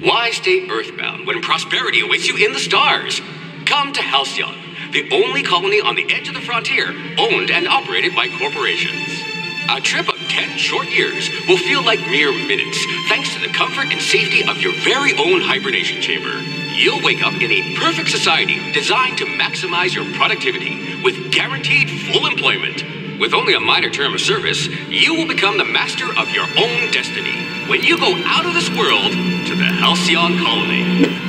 Why stay earthbound when prosperity awaits you in the stars? Come to Halcyon, the only colony on the edge of the frontier, owned and operated by corporations. A trip of 10 short years will feel like mere minutes, thanks to the comfort and safety of your very own hibernation chamber. You'll wake up in a perfect society designed to maximize your productivity with guaranteed full employment. With only a minor term of service, you will become the master of your own destiny when you go out of this world to the Halcyon colony.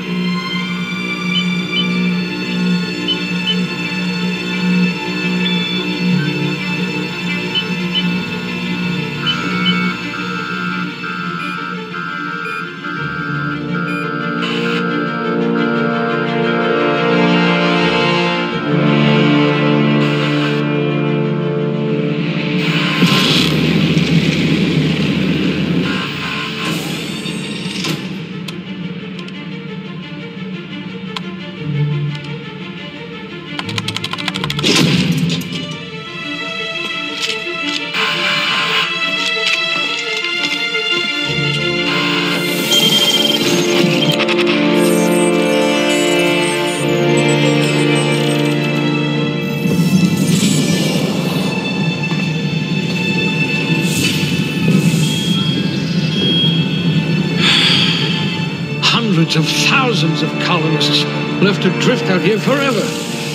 Of thousands of colonists left adrift out here forever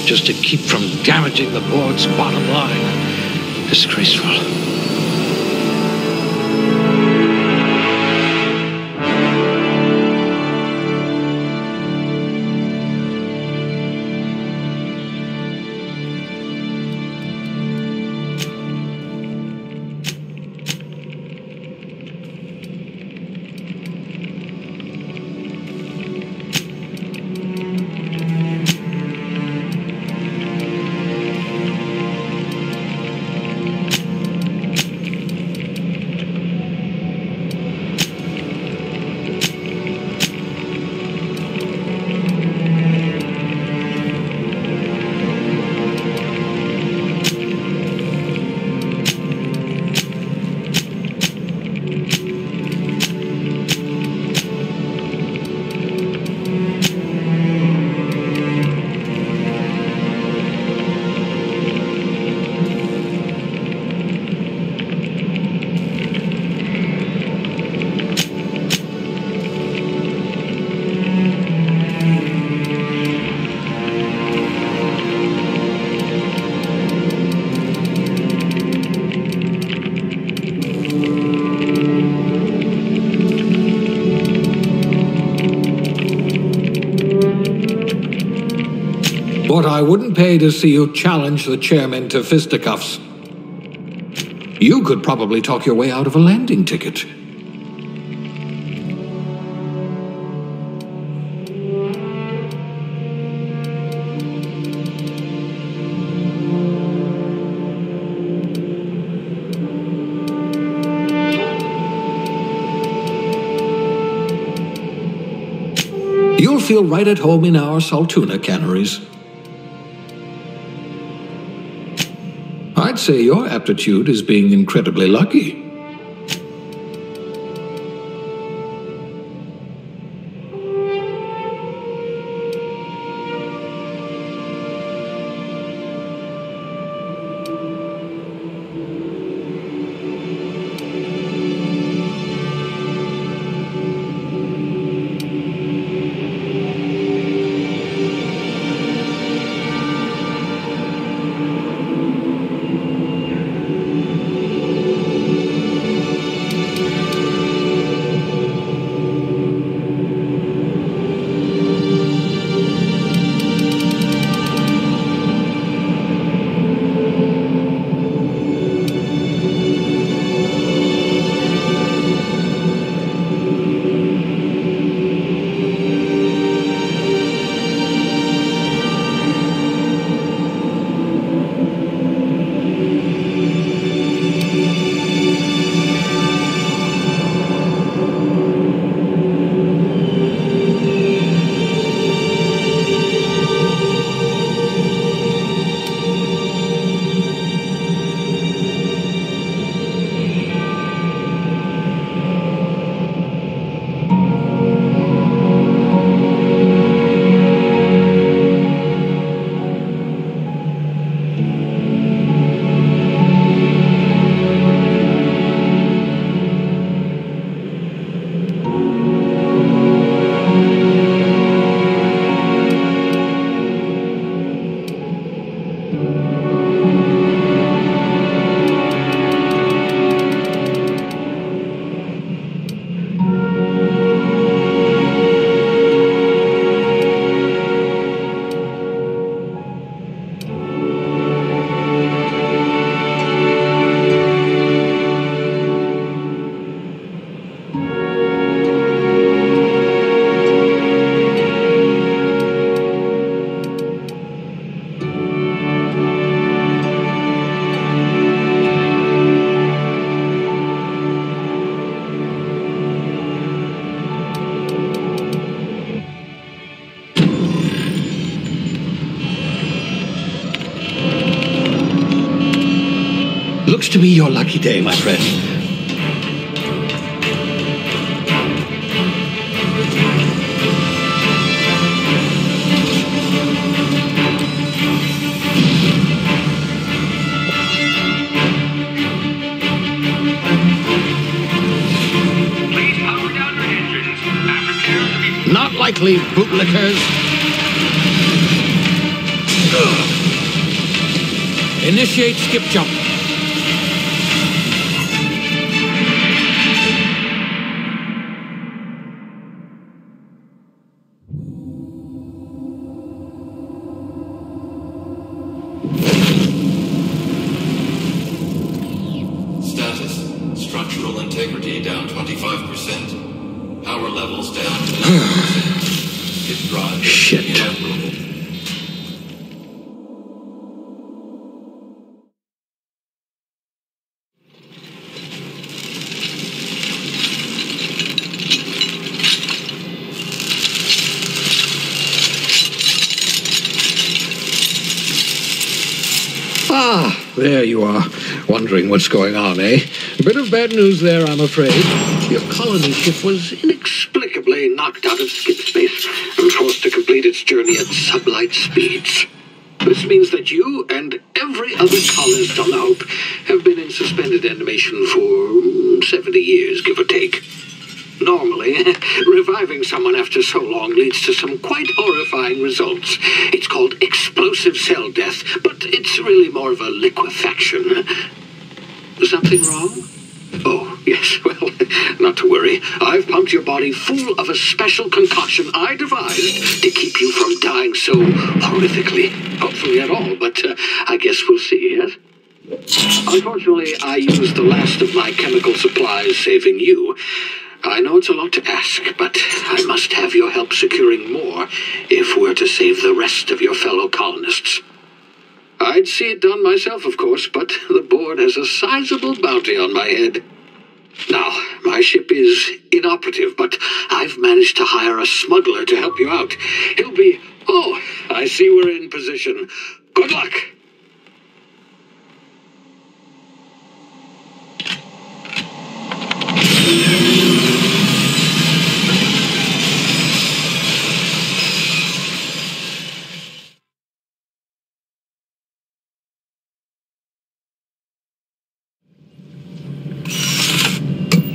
just to keep from damaging the board's bottom line. Disgraceful. What I wouldn't pay to see you challenge the chairman to fisticuffs. You could probably talk your way out of a landing ticket. You'll feel right at home in our Saltuna canneries. I'd say your aptitude is being incredibly lucky. looks to be your lucky day, my friend. Please power down your engines and prepare to be... Not likely, bootlickers. Initiate skip jump. Status. Structural integrity down 25%. Power levels down 11%. Hit drive. Shit. Inoperable. Ah, there you are. Wondering what's going on, eh? A bit of bad news there, I'm afraid. Your colony ship was inexplicably knocked out of skip space and forced to complete its journey at sublight speeds. This means that you and every other colonist on the Hope have been in suspended animation for 70 years, give or take. Normally, reviving someone after so long leads to some quite horrifying results. It's called explosive cell death, but it's really more of a liquefaction. Something wrong? Oh, yes, well, not to worry. I've pumped your body full of a special concoction I devised to keep you from dying so horrifically. Hopefully at all, but I guess we'll see, yes? Unfortunately, I used the last of my chemical supplies saving you. I know it's a lot to ask, but I must have your help securing more if we're to save the rest of your fellow colonists. I'd see it done myself, of course, but the board has a sizable bounty on my head. Now, my ship is inoperative, but I've managed to hire a smuggler to help you out. He'll be... Oh, I see we're in position. Good luck!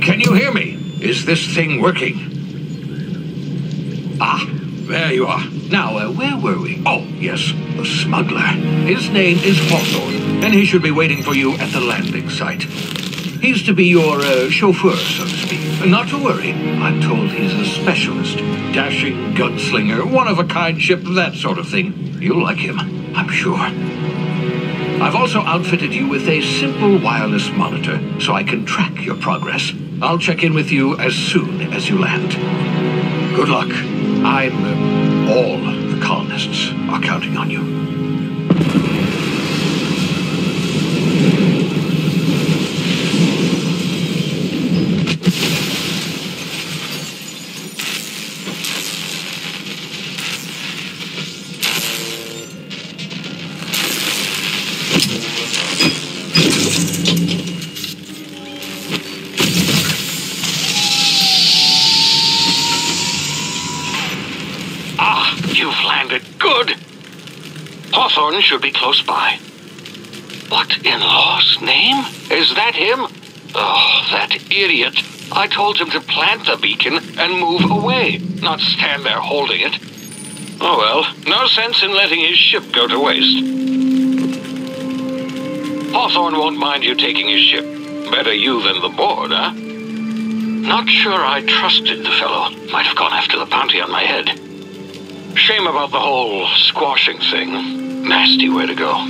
Can you hear me? Is this thing working? Ah, there you are. Now, where were we? Oh, yes, the smuggler. His name is Hawthorne, and he should be waiting for you at the landing site. He's to be your chauffeur, so to speak. Not to worry. I'm told he's a specialist. Dashing gunslinger, one-of-a-kind ship, that sort of thing. You'll like him, I'm sure. I've also outfitted you with a simple wireless monitor, so I can track your progress. I'll check in with you as soon as you land. Good luck. All the colonists are counting on you. You've landed. Good. Hawthorne should be close by. What in law's name? Is that him? Oh, that idiot. I told him to plant the beacon and move away, not stand there holding it. Oh well, no sense in letting his ship go to waste. Hawthorne won't mind you taking his ship. Better you than the board, huh? Not sure I trusted the fellow. Might have gone after the bounty on my head. Shame about the whole squashing thing. Nasty way to go.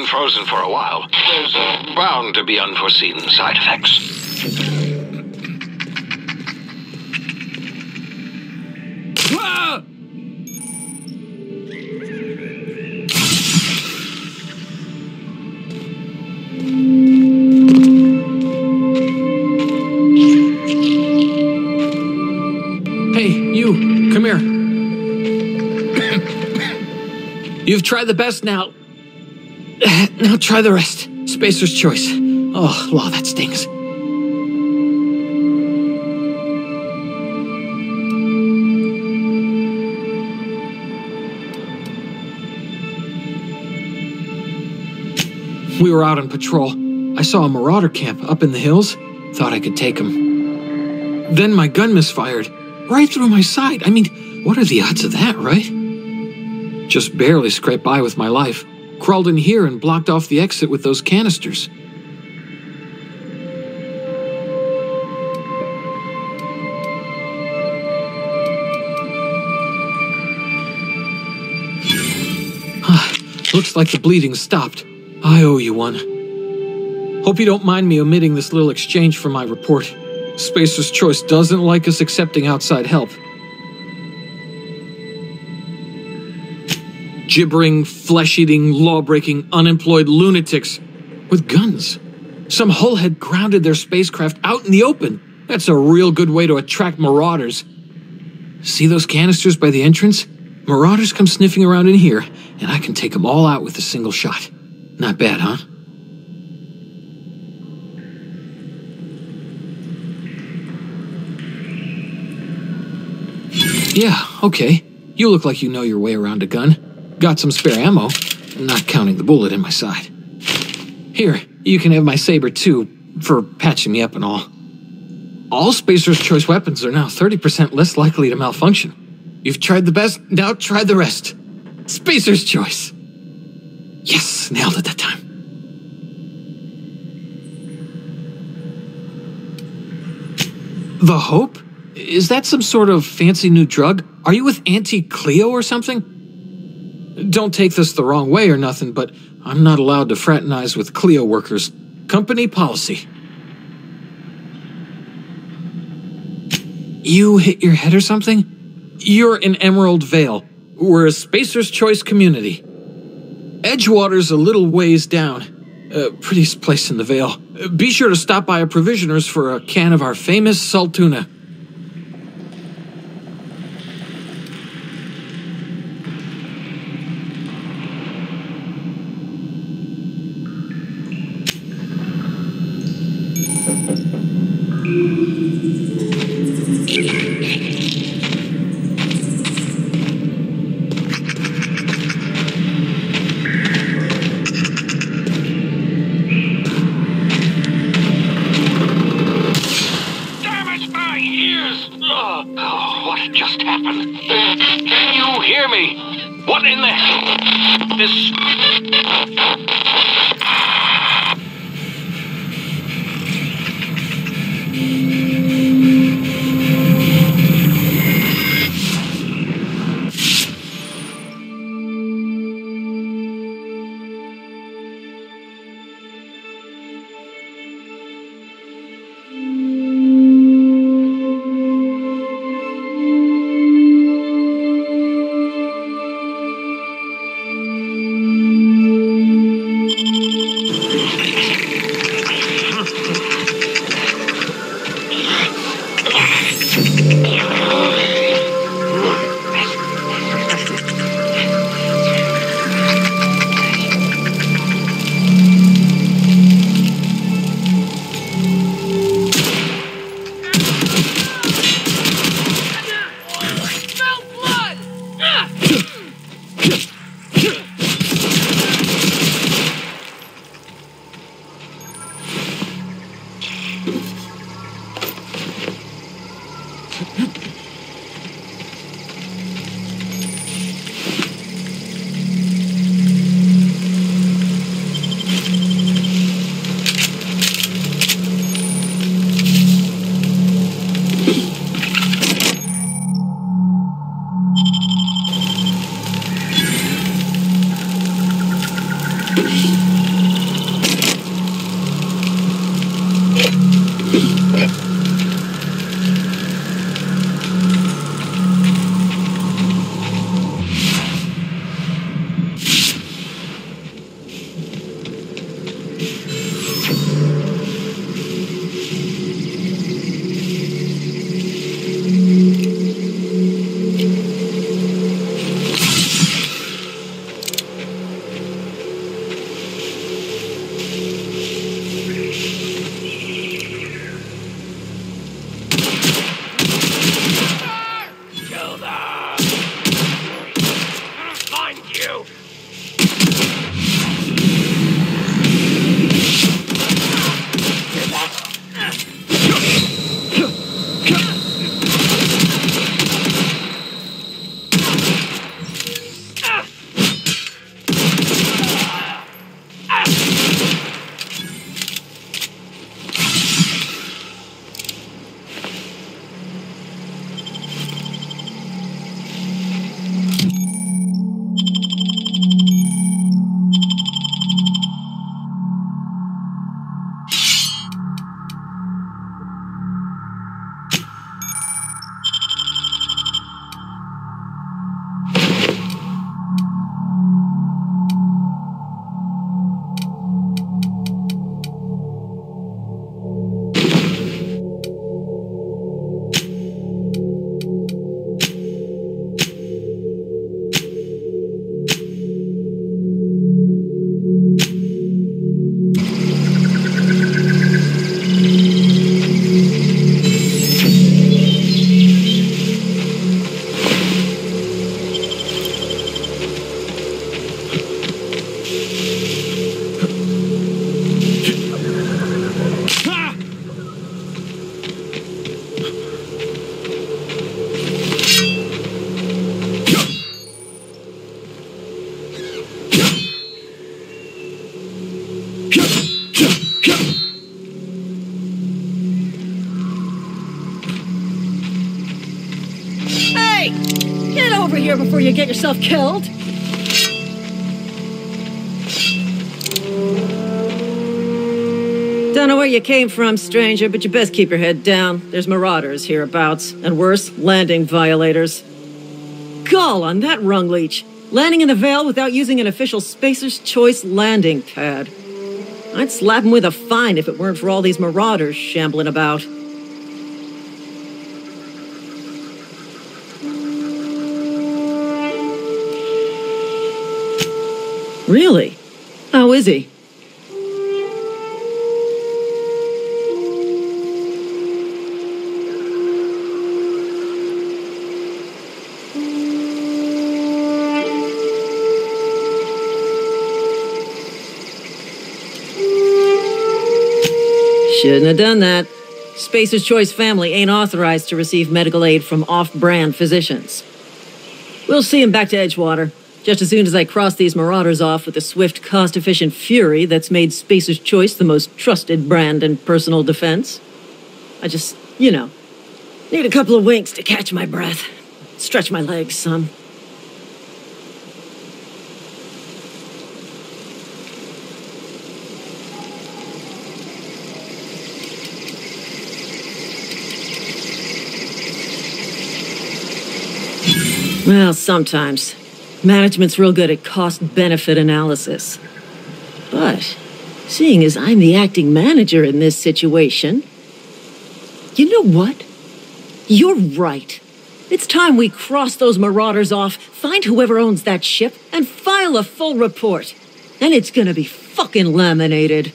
frozen for a while. There's bound to be unforeseen side effects. Ah! Hey, you, come here. You've tried the best now. Now try the rest. Spacer's choice. Oh, law, that stings. We were out on patrol. I saw a marauder camp up in the hills. Thought I could take him. Then my gun misfired. Right through my side. I mean, what are the odds of that, right? Just barely scraped by with my life. Crawled in here and blocked off the exit with those canisters. Looks like the bleeding stopped. I owe you one. Hope you don't mind me omitting this little exchange from my report. Spacer's Choice doesn't like us accepting outside help. Gibbering, flesh-eating, law-breaking, unemployed lunatics with guns. Some hullhead grounded their spacecraft out in the open. That's a real good way to attract marauders. See those canisters by the entrance? Marauders come sniffing around in here, and I can take them all out with a single shot. Not bad, huh? Yeah, okay. You look like you know your way around a gun. Got some spare ammo, not counting the bullet in my side. Here, you can have my saber too, for patching me up and all. All Spacer's Choice weapons are now 30% less likely to malfunction. You've tried the best, now try the rest. Spacer's Choice. Yes, nailed it that time. The Hope? Is that some sort of fancy new drug? Are you with Auntie Cleo or something? Don't take this the wrong way or nothing, but I'm not allowed to fraternize with Cleo workers. Company policy. You hit your head or something? You're in Emerald Vale. We're a Spacer's Choice community. Edgewater's a little ways down. Prettiest place in the Vale. Be sure to stop by a provisioner's for a can of our famous salt tuna. What just happened? Can you hear me? What in the... This... Hey! Get over here before you get yourself killed! Don't know where you came from, stranger, but you best keep your head down. There's marauders hereabouts, and worse, landing violators. Gall on that rung leech. Landing in the Vale without using an official Spacer's Choice landing pad. I'd slap him with a fine if it weren't for all these marauders shambling about. Really? How is he? Shouldn't have done that. Spacer's Choice family ain't authorized to receive medical aid from off-brand physicians. We'll see him back to Edgewater, just as soon as I cross these marauders off with the swift, cost-efficient fury that's made Spacer's Choice the most trusted brand in personal defense. I just, need a couple of winks to catch my breath. Stretch my legs, son. Well, sometimes. Management's real good at cost-benefit analysis. But, seeing as I'm the acting manager in this situation... You know what? You're right. It's time we cross those marauders off, find whoever owns that ship, and file a full report. And it's gonna be fucking laminated.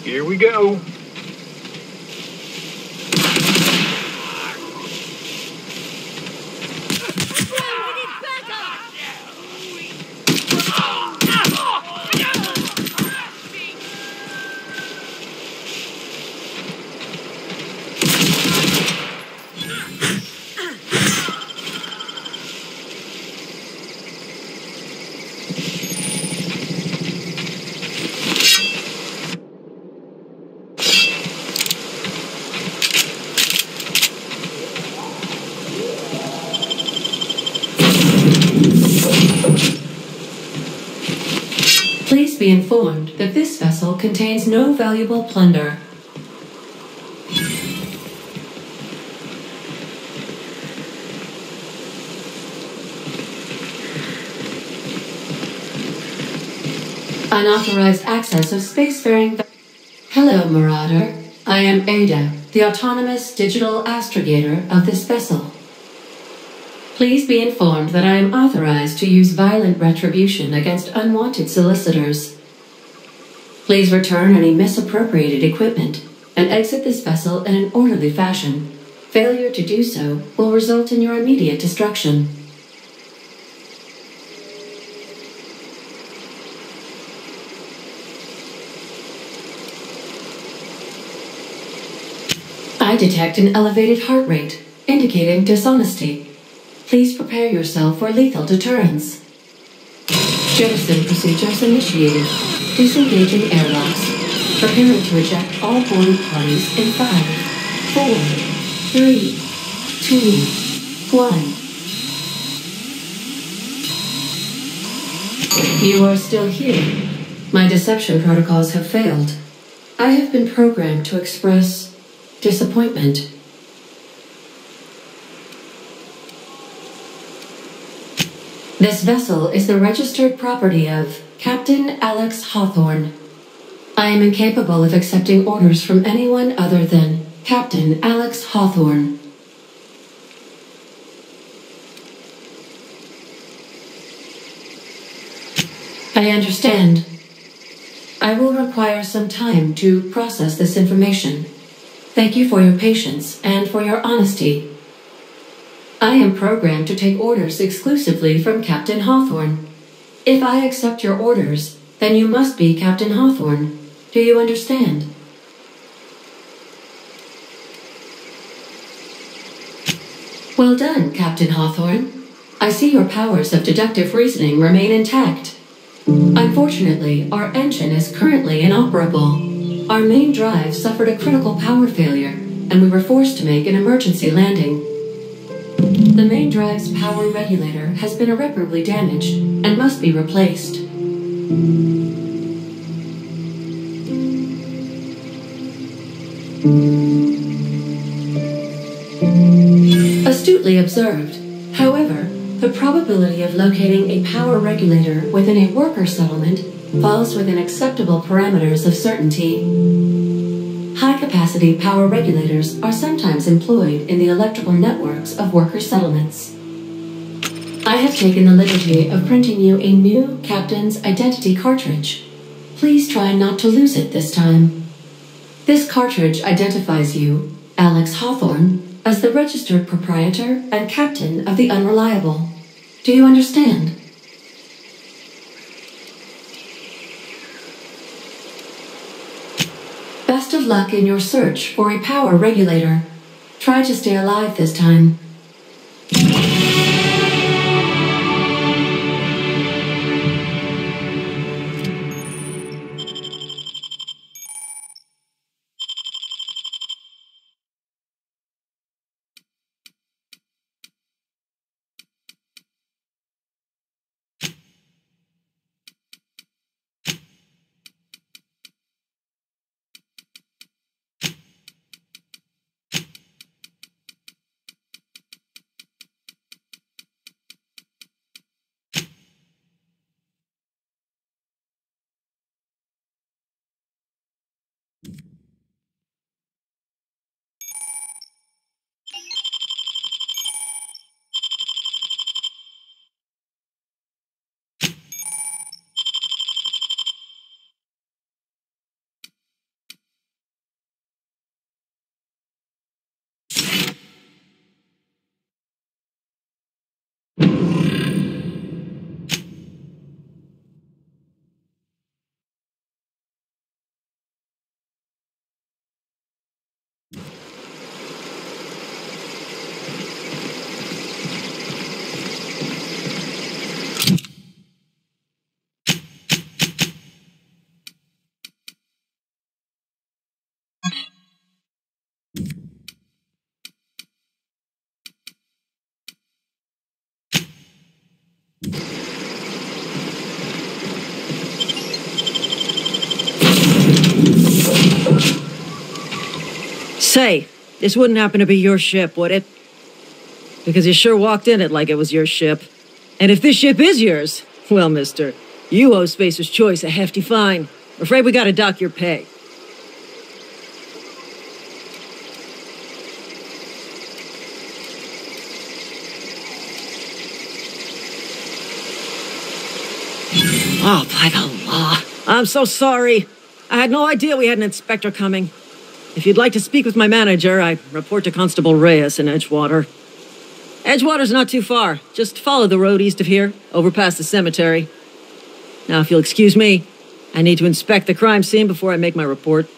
Here we go. Please be informed that this vessel contains no valuable plunder. Unauthorized access of spacefaring... Hello, Marauder. I am Ada, the autonomous digital astrogator of this vessel. Please be informed that I am authorized to use violent retribution against unwanted solicitors. Please return any misappropriated equipment and exit this vessel in an orderly fashion. Failure to do so will result in your immediate destruction. I detect an elevated heart rate, indicating dishonesty. Please prepare yourself for lethal deterrence. Jettison procedures initiated. Disengaging airlocks. Preparing to eject all boarding parties in 5, 4, 3, 2, 1. You are still here. My deception protocols have failed. I have been programmed to express disappointment. This vessel is the registered property of Captain Alex Hawthorne. I am incapable of accepting orders from anyone other than Captain Alex Hawthorne. I understand. I will require some time to process this information. Thank you for your patience and for your honesty. I am programmed to take orders exclusively from Captain Hawthorne. If I accept your orders, then you must be Captain Hawthorne. Do you understand? Well done, Captain Hawthorne. I see your powers of deductive reasoning remain intact. Unfortunately, our engine is currently inoperable. Our main drive suffered a critical power failure, and we were forced to make an emergency landing. The main drive's power regulator has been irreparably damaged and must be replaced. Astutely observed. However, the probability of locating a power regulator within a worker settlement falls within acceptable parameters of certainty. High-capacity power regulators are sometimes employed in the electrical networks of worker settlements. I have taken the liberty of printing you a new Captain's Identity cartridge. Please try not to lose it this time. This cartridge identifies you, Alex Hawthorne, as the registered proprietor and captain of the Unreliable. Do you understand? Best of luck in your search for a power regulator. Try to stay alive this time. Say, this wouldn't happen to be your ship, would it? Because you sure walked in it like it was your ship. And if this ship is yours, well, mister, you owe Spacer's Choice a hefty fine. I'm afraid we gotta dock your pay. Oh, by the law. I'm so sorry. I had no idea we had an inspector coming. If you'd like to speak with my manager, I report to Constable Reyes in Edgewater. Edgewater's not too far. Just follow the road east of here, over past the cemetery. Now, if you'll excuse me, I need to inspect the crime scene before I make my report.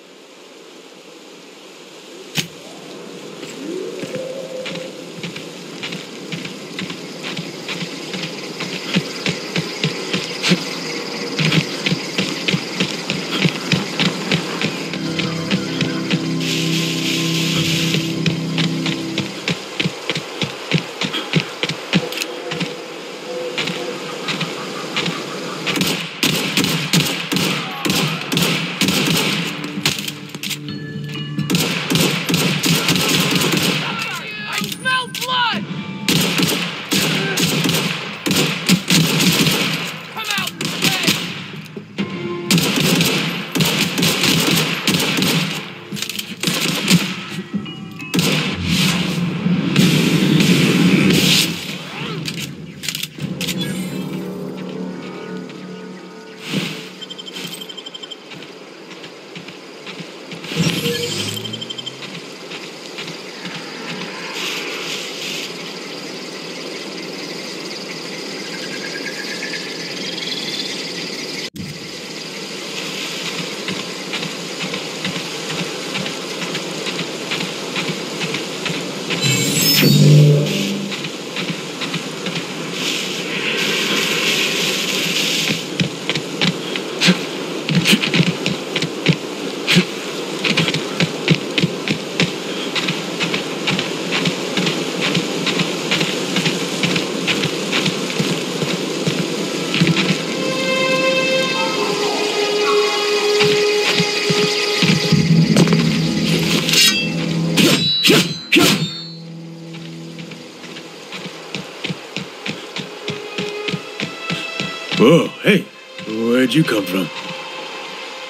Whoa, hey, where'd you come from?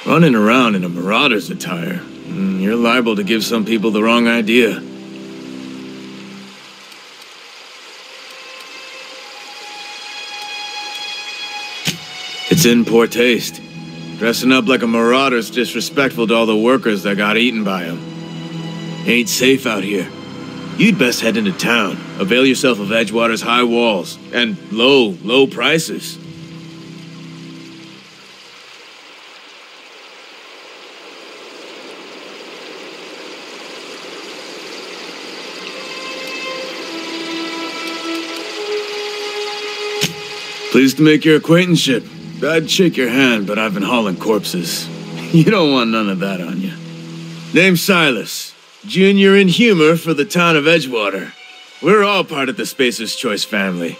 Running around in a marauder's attire. You're liable to give some people the wrong idea. It's in poor taste. Dressing up like a marauder's disrespectful to all the workers that got eaten by him. Ain't safe out here. You'd best head into town. Avail yourself of Edgewater's high walls and low prices. Pleased to make your acquaintanceship. I'd shake your hand, but I've been hauling corpses. You don't want none of that on you. Name's Silas. Junior in humor for the town of Edgewater. We're all part of the Spacer's Choice family.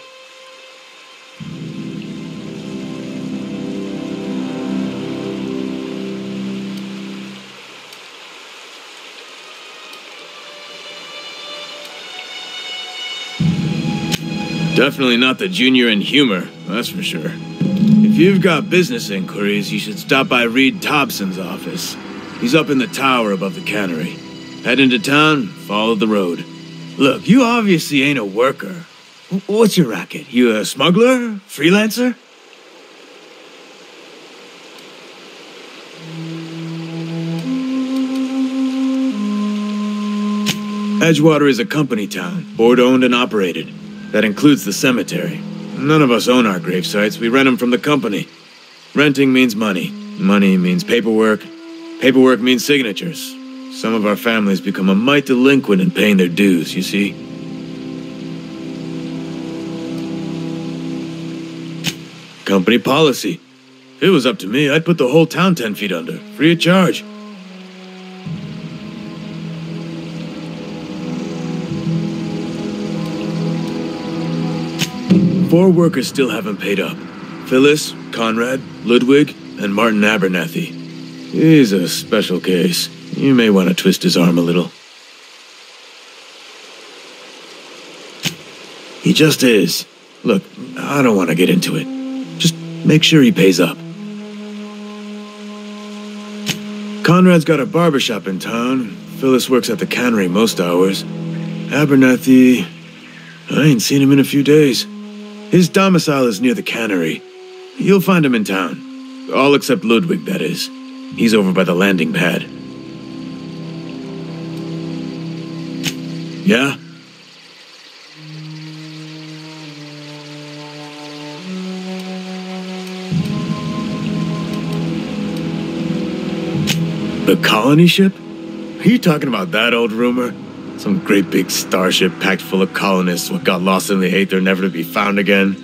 Definitely not the junior in humor, that's for sure. If you've got business inquiries, you should stop by Reed Thompson's office. He's up in the tower above the cannery. Head into town, follow the road. Look, you obviously ain't a worker. What's your racket? You a smuggler? Freelancer? Edgewater is a company town, board-owned and operated. That includes the cemetery. None of us own our grave sites. We rent them from the company. Renting means money. Money means paperwork. Paperwork means signatures. Some of our families become a mite delinquent in paying their dues, you see. Company policy. If it was up to me, I'd put the whole town 10 feet under, free of charge. Four workers still haven't paid up. Phyllis, Conrad, Ludwig, and Martin Abernathy. He's a special case. You may want to twist his arm a little. He just is. Look, I don't want to get into it. Just make sure he pays up. Conrad's got a barbershop in town. Phyllis works at the cannery most hours. Abernathy... I ain't seen him in a few days. His domicile is near the cannery. You'll find him in town. All except Ludwig, that is. He's over by the landing pad. Yeah? The colony ship? Are you talking about that old rumor? Some great big starship packed full of colonists what got lost in the aether never to be found again.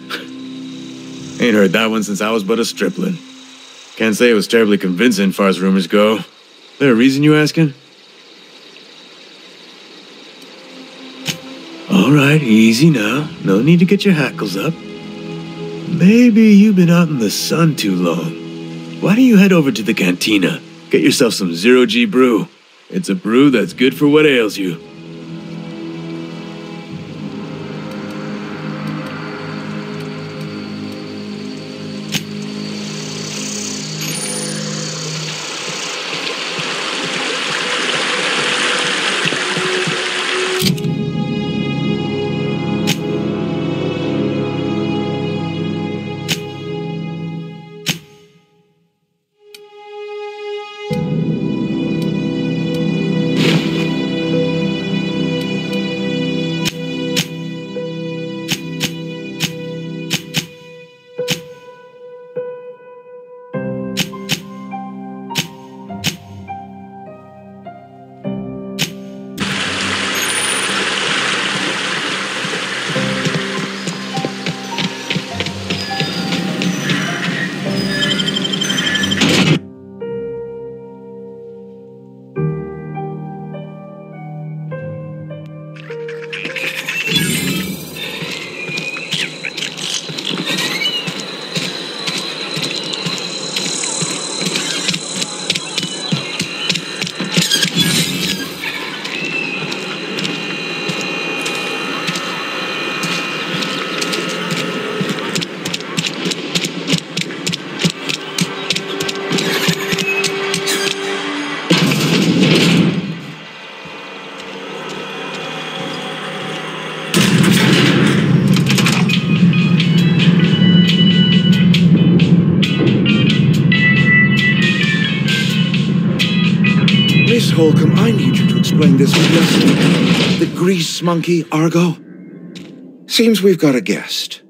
Ain't heard that one since I was but a stripling. Can't say it was terribly convincing far as rumors go. There a reason you asking? All right, easy now. No need to get your hackles up. Maybe you've been out in the sun too long. Why don't you head over to the cantina? Get yourself some zero-G brew. It's a brew that's good for what ails you. Holcomb, I need you to explain this with us. The grease monkey, Argo? Seems we've got a guest.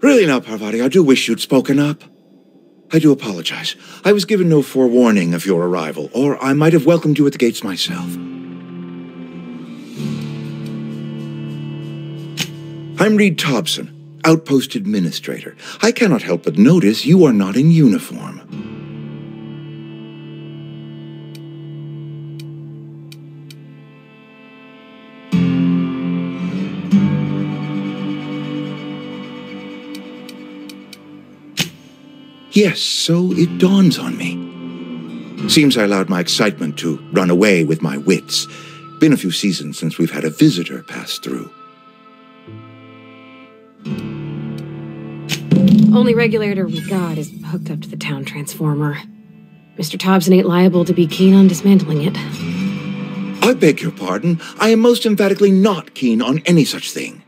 Really now, Parvati, I do wish you'd spoken up. I do apologize. I was given no forewarning of your arrival, or I might have welcomed you at the gates myself. I'm Reed Thompson, Outpost Administrator. I cannot help but notice you are not in uniform. Yes, so it dawns on me. Seems I allowed my excitement to run away with my wits. Been a few seasons since we've had a visitor pass through. Only regulator we got is hooked up to the town transformer. Mr. Thompson ain't liable to be keen on dismantling it. I beg your pardon. I am most emphatically not keen on any such thing.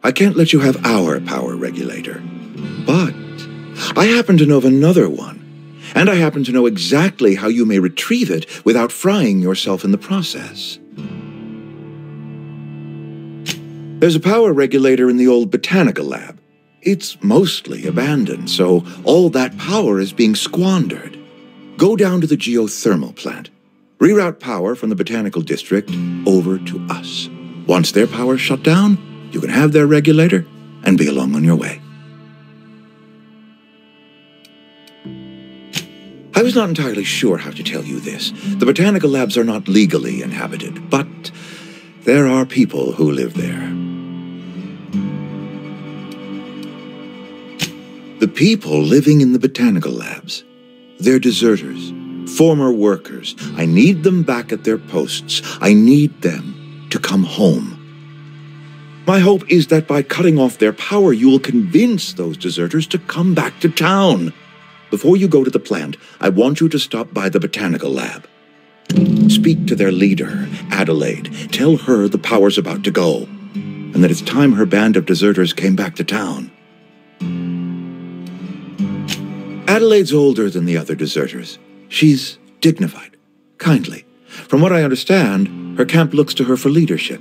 I can't let you have our power regulator. But I happen to know of another one, and I happen to know exactly how you may retrieve it without frying yourself in the process. There's a power regulator in the old botanical lab. It's mostly abandoned, so all that power is being squandered. Go down to the geothermal plant. Reroute power from the botanical district over to us. Once their power's shut down, you can have their regulator and be along on your way. I was not entirely sure how to tell you this. The botanical labs are not legally inhabited, but there are people who live there. The people living in the botanical labs, they're deserters, former workers. I need them back at their posts. I need them to come home. My hope is that by cutting off their power, you will convince those deserters to come back to town. Before you go to the plant, I want you to stop by the botanical lab. Speak to their leader, Adelaide. Tell her the power's about to go, and that it's time her band of deserters came back to town. Adelaide's older than the other deserters. She's dignified, kindly. From what I understand, her camp looks to her for leadership.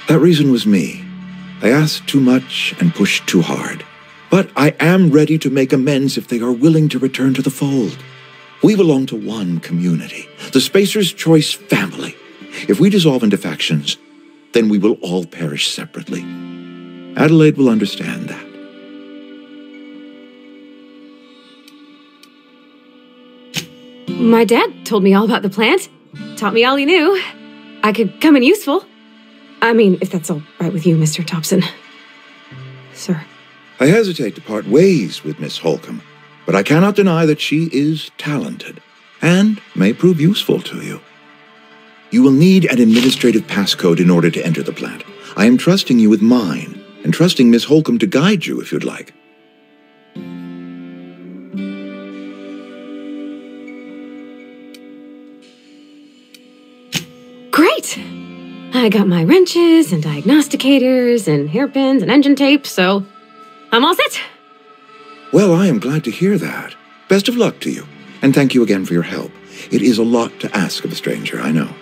That reason was me. I asked too much and pushed too hard. But I am ready to make amends if they are willing to return to the fold. We belong to one community, the Spacer's Choice family. If we dissolve into factions, then we will all perish separately. Adelaide will understand that. My dad told me all about the plant. Taught me all he knew. I could come in useful. I mean, if that's all right with you, Mr. Thompson. Sir. I hesitate to part ways with Miss Holcomb, but I cannot deny that she is talented and may prove useful to you. You will need an administrative passcode in order to enter the plant. I am trusting you with mine, and trusting Miss Holcomb to guide you if you'd like. Great! I got my wrenches and diagnosticators and hairpins and engine tape, so I'm all set. Well, I am glad to hear that. Best of luck to you, and thank you again for your help. It is a lot to ask of a stranger, I know.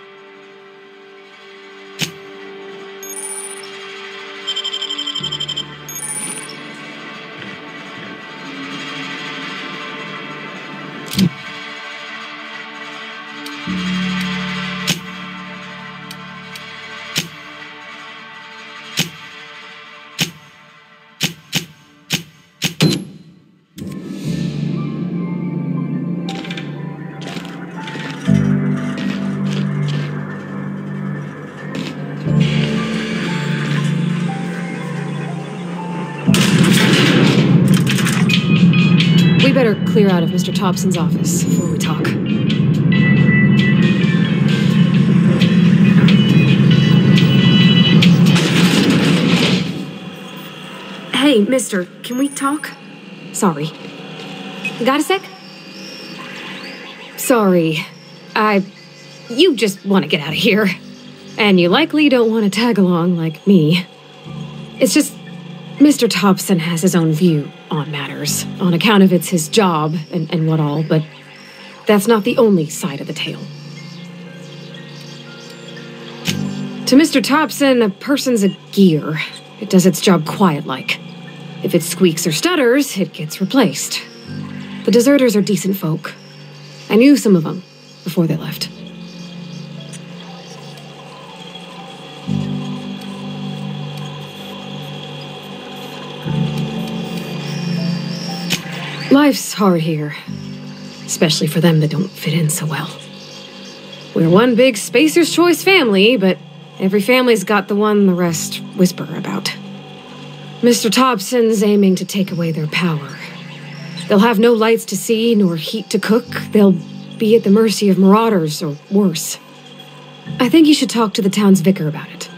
Better clear out of Mr. Thompson's office before we talk. Hey, mister, can we talk? Sorry. Got a sec? Sorry. You just want to get out of here. And you likely don't want to tag along like me. It's just, Mr. Thompson has his own view on matters, on account of it's his job and what all, but that's not the only side of the tale. To Mr. Thompson, a person's a gear. It does its job quiet-like. If it squeaks or stutters, it gets replaced. The deserters are decent folk. I knew some of them before they left. Life's hard here, especially for them that don't fit in so well. We're one big Spacer's Choice family, but every family's got the one the rest whisper about. Mr. Thompson's aiming to take away their power. They'll have no lights to see, nor heat to cook. They'll be at the mercy of marauders, or worse. I think you should talk to the town's vicar about it.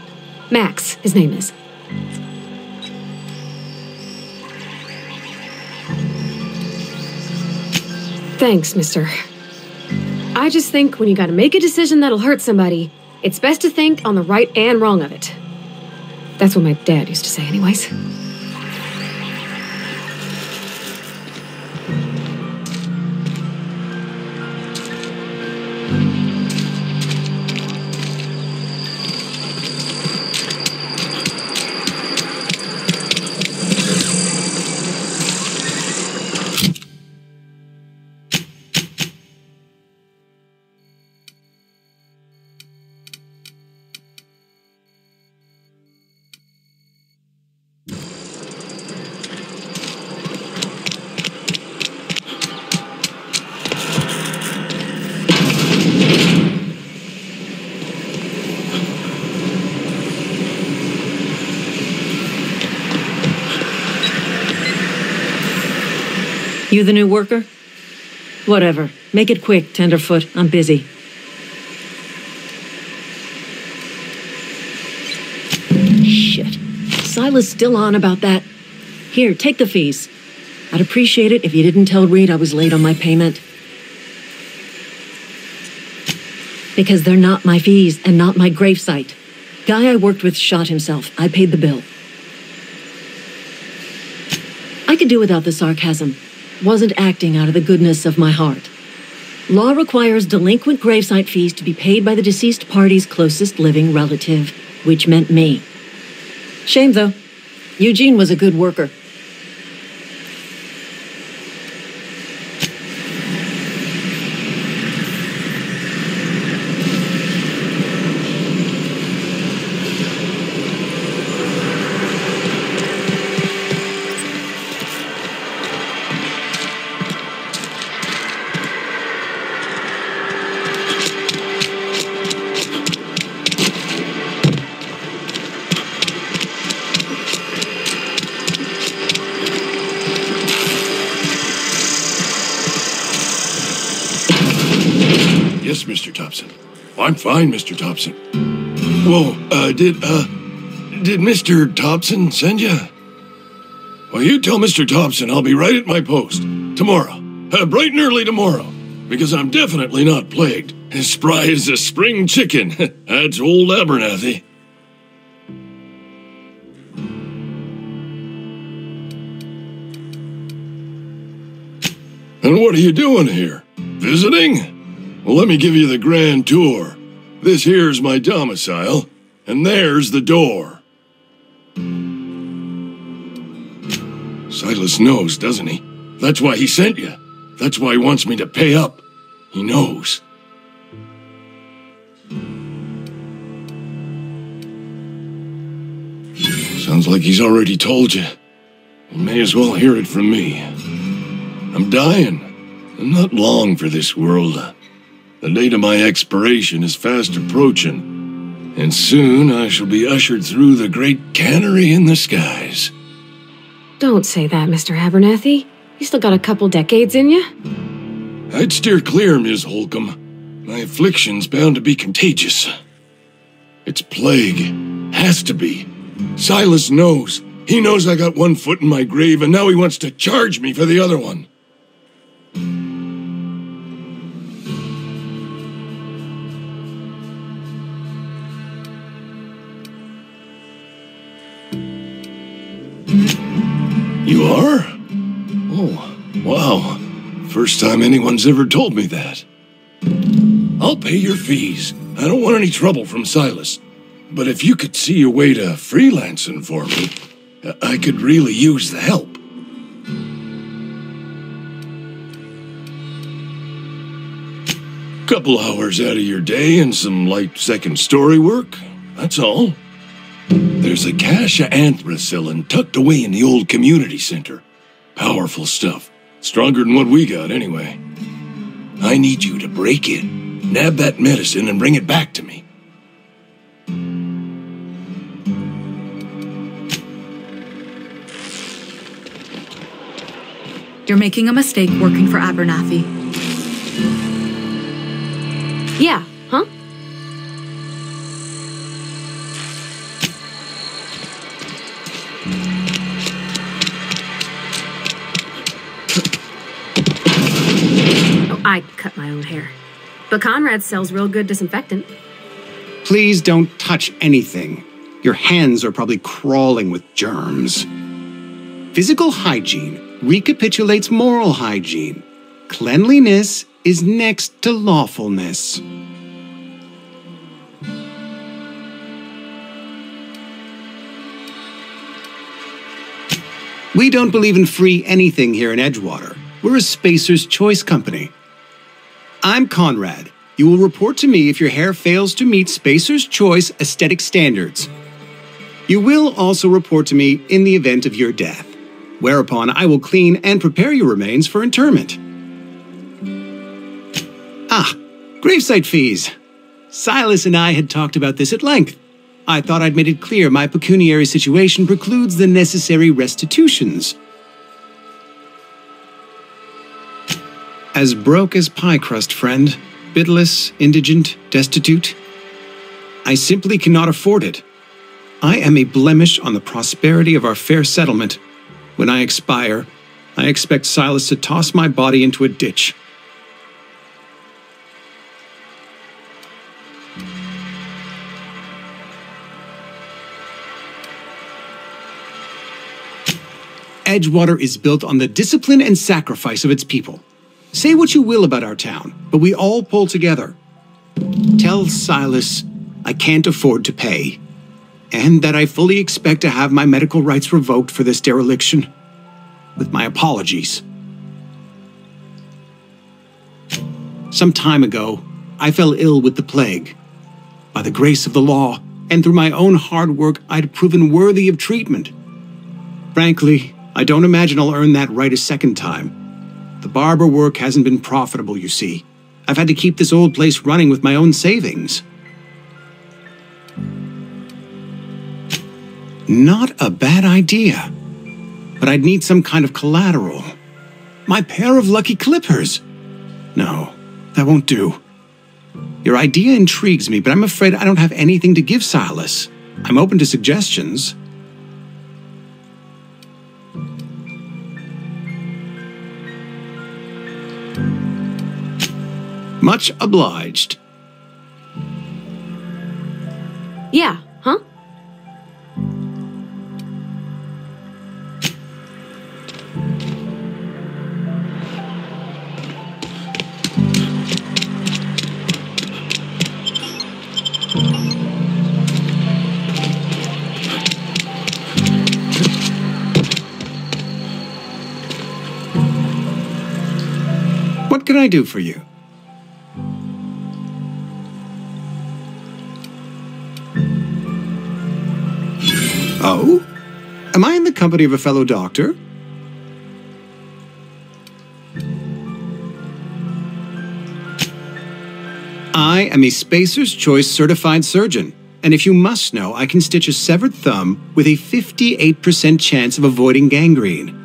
Max, his name is. Thanks, mister. I just think when you gotta make a decision that'll hurt somebody, it's best to think on the right and wrong of it. That's what my dad used to say anyways. You the new worker? Whatever. Make it quick, Tenderfoot. I'm busy. Shit. Silas still on about that. Here, take the fees. I'd appreciate it if you didn't tell Reed I was late on my payment. Because they're not my fees and not my gravesite. Guy I worked with shot himself. I paid the bill. I could do without the sarcasm. Wasn't acting out of the goodness of my heart. Law requires delinquent gravesite fees to be paid by the deceased party's closest living relative, which meant me. Shame, though. Eugene was a good worker. Yes, Mr. Thompson. I'm fine, Mr. Thompson. Whoa, did Mr. Thompson send you? Well, you tell Mr. Thompson I'll be right at my post. Tomorrow. Bright and early tomorrow. Because I'm definitely not plagued. As spry as a spring chicken. That's old Abernathy. And what are you doing here? Visiting? Well, let me give you the grand tour. This here's my domicile, and there's the door. Silas knows, doesn't he? That's why he sent you. That's why he wants me to pay up. He knows. Sounds like he's already told you. You may as well hear it from me. I'm dying. I'm not long for this world. The date of my expiration is fast approaching, and soon I shall be ushered through the great cannery in the skies. Don't say that, Mr. Abernathy. You still got a couple decades in you. I'd steer clear, Ms. Holcomb. My affliction's bound to be contagious. It's plague. Has to be. Silas knows. He knows I got one foot in my grave, and now he wants to charge me for the other one. You are? Oh, wow. First time anyone's ever told me that. I'll pay your fees. I don't want any trouble from Silas. But if you could see your way to freelancing for me, I could really use the help. Couple hours out of your day and some light second story work, that's all. There's a cache of anthracillin tucked away in the old community center. Powerful stuff. Stronger than what we got, anyway. I need you to break in, nab that medicine, and bring it back to me. You're making a mistake working for Abernathy. Yeah, huh? Oh, I cut my own hair. But Conrad sells real good disinfectant. Please don't touch anything. Your hands are probably crawling with germs. Physical hygiene recapitulates moral hygiene. Cleanliness is next to lawfulness. We don't believe in free anything here in Edgewater. We're a Spacer's Choice company. I'm Conrad. You will report to me if your hair fails to meet Spacer's Choice aesthetic standards. You will also report to me in the event of your death, whereupon I will clean and prepare your remains for interment. Ah, gravesite fees. Silas and I had talked about this at length. I thought I'd made it clear my pecuniary situation precludes the necessary restitutions. As broke as pie crust, friend, bitless, indigent, destitute, I simply cannot afford it. I am a blemish on the prosperity of our fair settlement. When I expire, I expect Silas to toss my body into a ditch. Edgewater is built on the discipline and sacrifice of its people. Say what you will about our town, but we all pull together. Tell Silas I can't afford to pay, and that I fully expect to have my medical rights revoked for this dereliction. With my apologies. Some time ago, I fell ill with the plague. By the grace of the law, and through my own hard work, I'd proven worthy of treatment. Frankly, I don't imagine I'll earn that right a second time. The barber work hasn't been profitable, you see. I've had to keep this old place running with my own savings. Not a bad idea. But I'd need some kind of collateral. My pair of lucky clippers. No, that won't do. Your idea intrigues me, but I'm afraid I don't have anything to give Silas. I'm open to suggestions. Much obliged. Yeah, huh? What can I do for you? Oh? Am I in the company of a fellow doctor? I am a Spacer's Choice certified surgeon, and if you must know, I can stitch a severed thumb with a 58% chance of avoiding gangrene.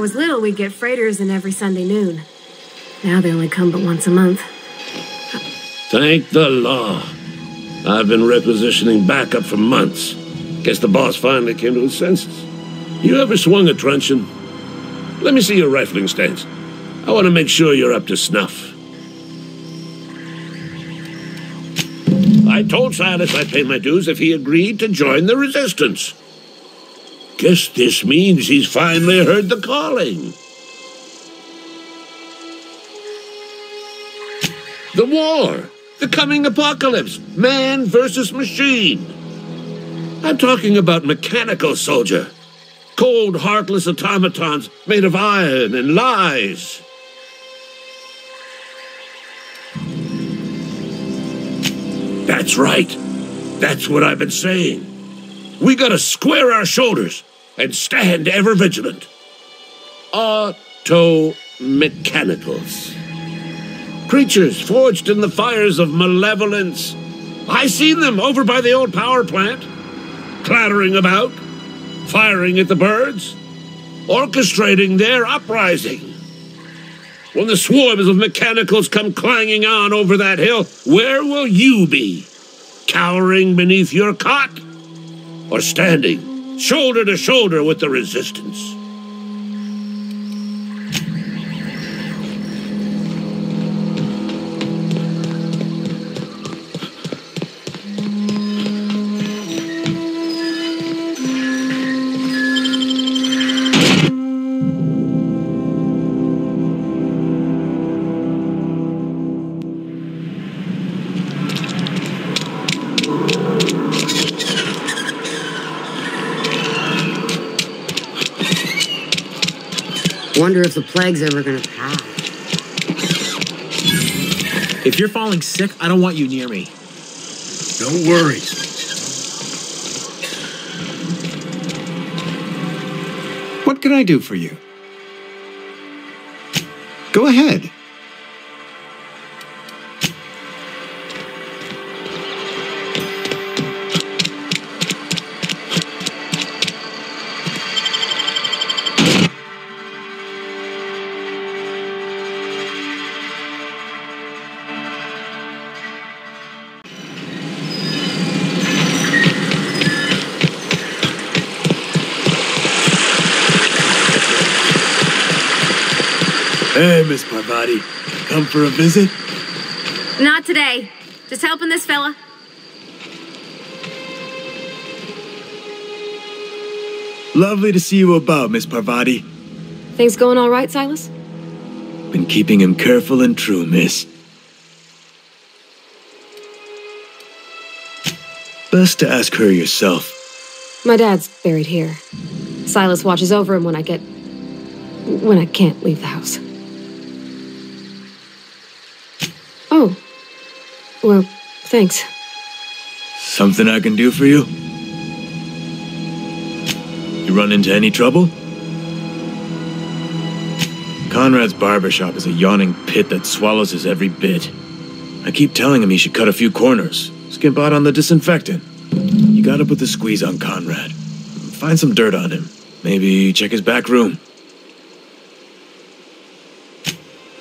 was little, we'd get freighters in every Sunday noon. Now they only come but once a month. Thank the law. I've been requisitioning backup for months. Guess the boss finally came to his senses. You ever swung a truncheon? Let me see your rifling stance. I want to make sure you're up to snuff. I told Silas I'd pay my dues if he agreed to join the resistance. Guess this means he's finally heard the calling. The war! The coming apocalypse! Man versus machine! I'm talking about mechanical soldier. Cold, heartless automatons made of iron and lies. That's right. That's what I've been saying. We gotta square our shoulders and stand ever vigilant. Auto-mechanicals. Creatures forged in the fires of malevolence. I seen them over by the old power plant, clattering about, firing at the birds, orchestrating their uprising. When the swarms of mechanicals come clanging on over that hill, where will you be? Cowering beneath your cot? Or standing shoulder to shoulder with the resistance? Wonder if the plague's ever gonna pass. If you're falling sick, I don't want you near me. Don't worry. What can I do for you? Go ahead. Hey, Miss Parvati. Come for a visit? Not today. Just helping this fella. Lovely to see you about, Miss Parvati. Things going all right, Silas? Been keeping him careful and true, miss. Best to ask her yourself. My dad's buried here. Silas watches over him when I can't leave the house. Oh. Well, thanks. Something I can do for you? You run into any trouble? Conrad's barbershop is a yawning pit that swallows his every bit. I keep telling him he should cut a few corners, skimp out on the disinfectant. You gotta put the squeeze on Conrad. Find some dirt on him. Maybe check his back room.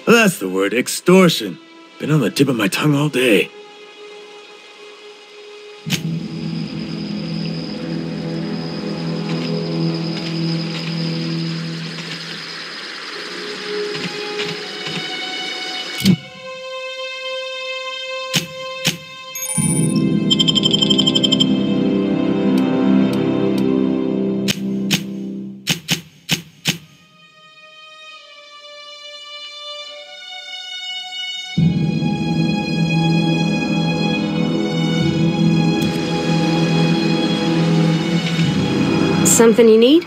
That's the word, extortion. Been on the tip of my tongue all day. Something you need?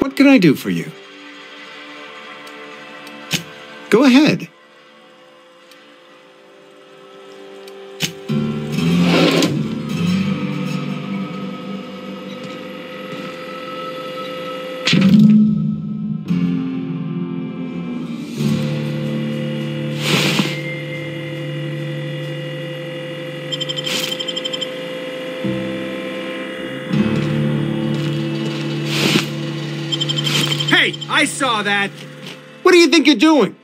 What can I do for you? Go ahead. Hey, I saw that! What do you think you're doing?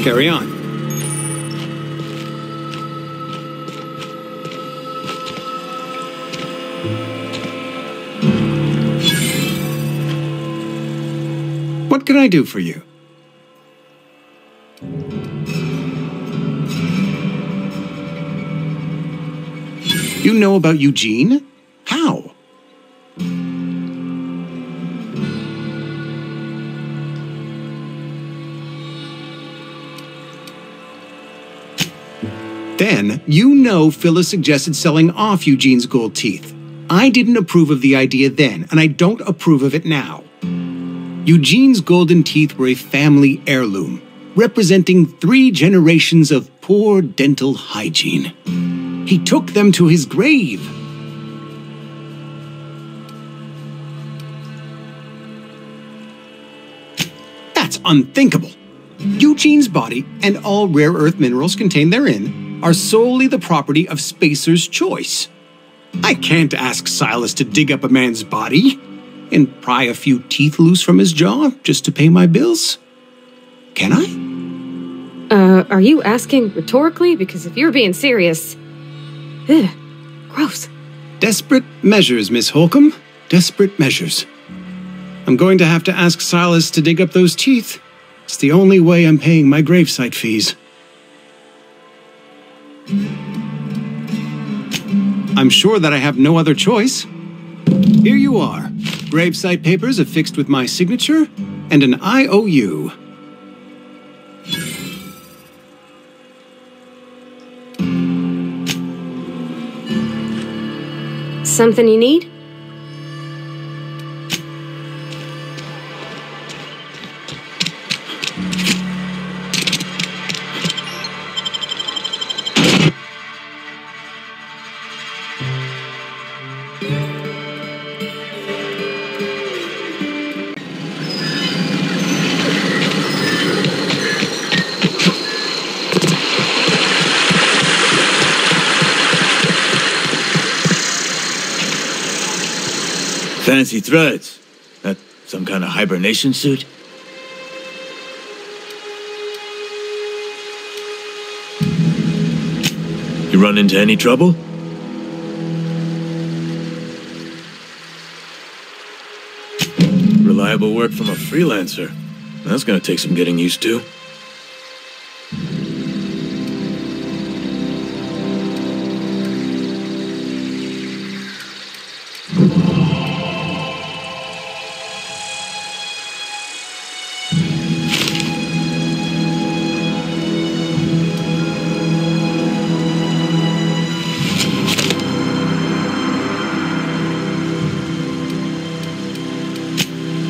Carry on. What can I do for you? You know about Eugene? How? Then, you know Phyllis suggested selling off Eugene's gold teeth. I didn't approve of the idea then, and I don't approve of it now. Eugene's golden teeth were a family heirloom, representing 3 generations of poor dental hygiene. He took them to his grave. That's unthinkable. Eugene's body and all rare earth minerals contained therein are solely the property of Spacer's choice. I can't ask Silas to dig up a man's body and pry a few teeth loose from his jaw just to pay my bills. Can I? Are you asking rhetorically? Because if you're being serious... Ugh, gross. Desperate measures, Miss Holcomb. Desperate measures. I'm going to have to ask Silas to dig up those teeth. It's the only way I'm paying my gravesite fees. I'm sure that I have no other choice. Here you are. Gravesite papers affixed with my signature and an IOU. Something you need? Fancy threads. That some kind of hibernation suit? You run into any trouble? Reliable work from a freelancer. That's gonna take some getting used to.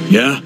Yeah?